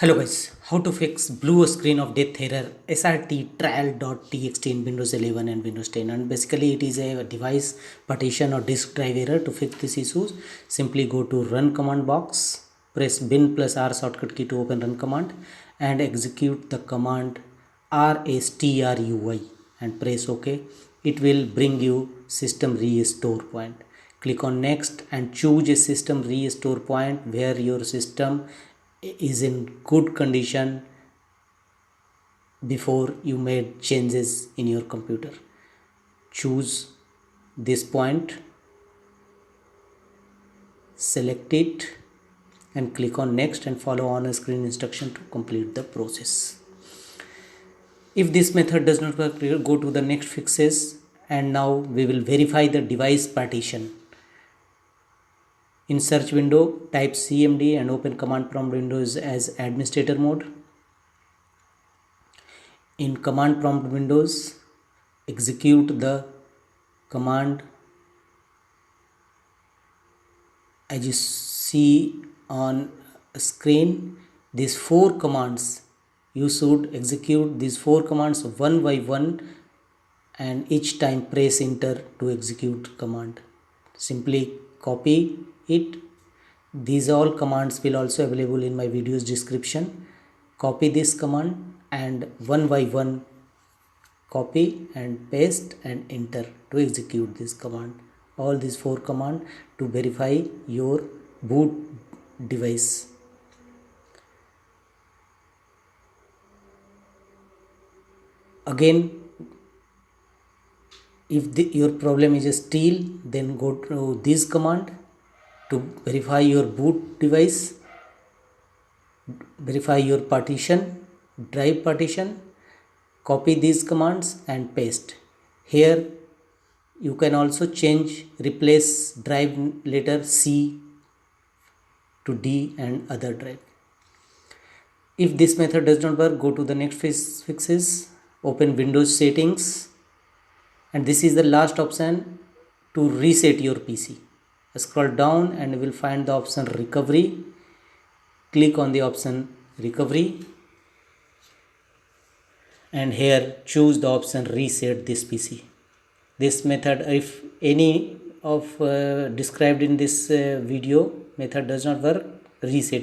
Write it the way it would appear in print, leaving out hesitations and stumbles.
Hello guys, how to fix blue screen of death error SrtTrail txt in Windows 11 and Windows 10, and basically it is a device partition or disk drive error. To fix these issues, simply go to run command box, press bin plus R shortcut key to open run command and execute the command rstrui and press OK. It will bring you system restore point. Click on next and choose a system restore point where your system is in good condition before you made changes in your computer. Choose this point, select it and click on next and follow on screen instruction to complete the process. If this method does not work, go to the next fixes, and now we will verify the device partition. In search window, type cmd and open command prompt windows as administrator mode. In command prompt windows, execute the command as you see on screen. These 4 commands, you should execute these 4 commands one by one, and each time press enter to execute command. Simply copy it. These all commands will also available in my video's description. Copy this command and one by one copy and paste and enter to execute this command. All these 4 commands to verify your boot device. Again, if your problem is still, then go to this command to verify your boot device, verify your partition, drive partition. Copy these commands and paste. Here you can also change, replace drive letter C to D and other drive. If this method does not work, go to the next fixes, open Windows settings, and this is the last option to reset your PC. Scroll down and you will find the option recovery. Click on the option recovery and here choose the option reset this PC. This method, if any of described in this video method does not work, reset